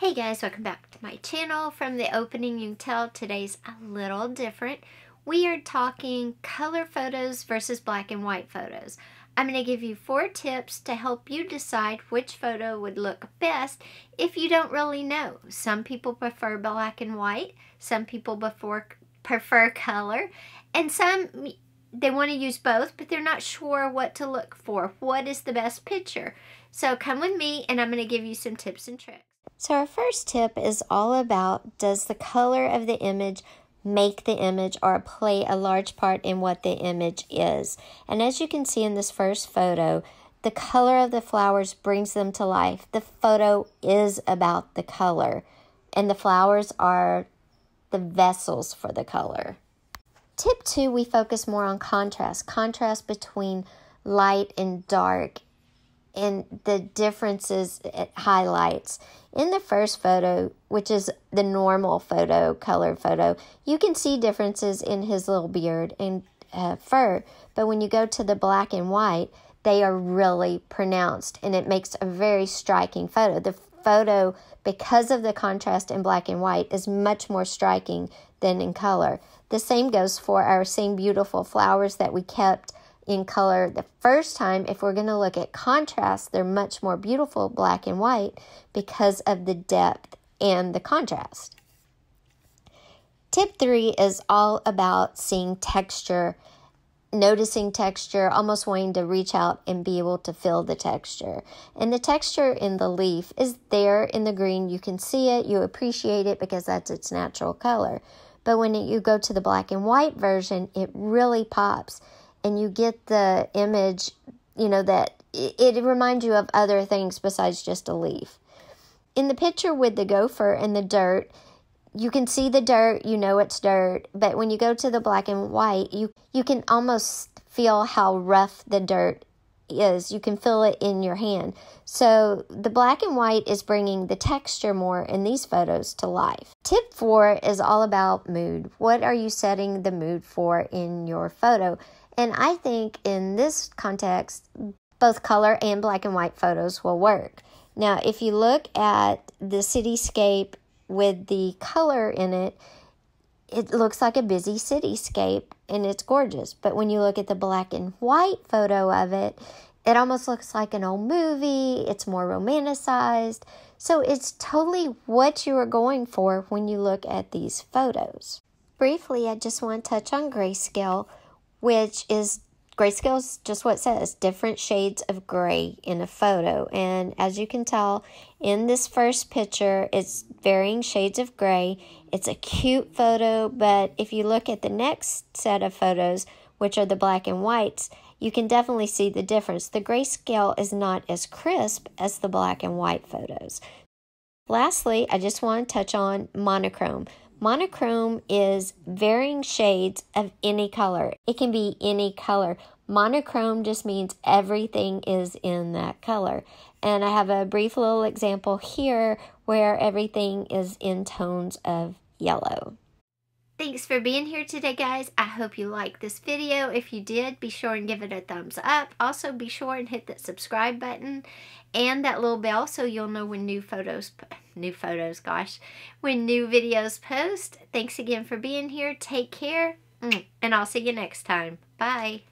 Hey guys, welcome back to my channel. From the opening you can tell today's a little different. We are talking color photos versus black and white photos. I'm going to give you 4 tips to help you decide which photo would look best if you don't really know. Some people prefer black and white, some people prefer color, and some they want to use both, but they're not sure what to look for. What is the best picture? So come with me and I'm going to give you some tips and tricks. So our first tip is all about, does the color of the image make the image or play a large part in what the image is? And as you can see in this first photo, the color of the flowers brings them to life. The photo is about the color, and the flowers are the vessels for the color. Tip 2, we focus more on contrast between light and dark, and the differences it highlights. In the first photo, which is the normal photo, colored photo, you can see differences in his little beard and fur. But when you go to the black and white, they are really pronounced, and it makes a very striking photo. The photo, because of the contrast in black and white, is much more striking than in color. The same goes for our same beautiful flowers that we kept in color the first time. If we're going to look at contrast, they're much more beautiful black and white because of the depth and the contrast. Tip 3 is all about seeing texture, noticing texture, almost wanting to reach out and be able to feel the texture. And the texture in the leaf is there in the green. You can see it, you appreciate it because that's its natural color. But when you go to the black and white version, it really pops. And you get the image, that it reminds you of other things besides just a leaf. In the picture with the gopher and the dirt, you can see the dirt, you know it's dirt. But when you go to the black and white, you can almost feel how rough the dirt is. You can feel it in your hand. So the black and white is bringing the texture more in these photos to life. Tip 4 is all about mood. What are you setting the mood for in your photo? And I think in this context, both color and black and white photos will work. Now, if you look at the cityscape with the color in it, it looks like a busy cityscape and it's gorgeous. But when you look at the black and white photo of it, it almost looks like an old movie. It's more romanticized. So it's totally what you are going for when you look at these photos. Briefly, I just want to touch on Grayscale, which is, Grayscale is just what it says, different shades of gray in a photo. And as you can tell, in this first picture, it's varying shades of gray. It's a cute photo, but if you look at the next set of photos, which are the black and whites, you can definitely see the difference. The Grayscale is not as crisp as the black and white photos. Lastly, I just want to touch on monochrome. Monochrome is varying shades of any color. It can be any color. Monochrome just means everything is in that color. And I have a brief little example here where everything is in tones of yellow. Thanks for being here today, guys. I hope you liked this video. If you did, be sure and give it a thumbs up. Also, be sure and hit that subscribe button and that little bell so you'll know when when new videos post. Thanks again for being here. Take care, and I'll see you next time. Bye.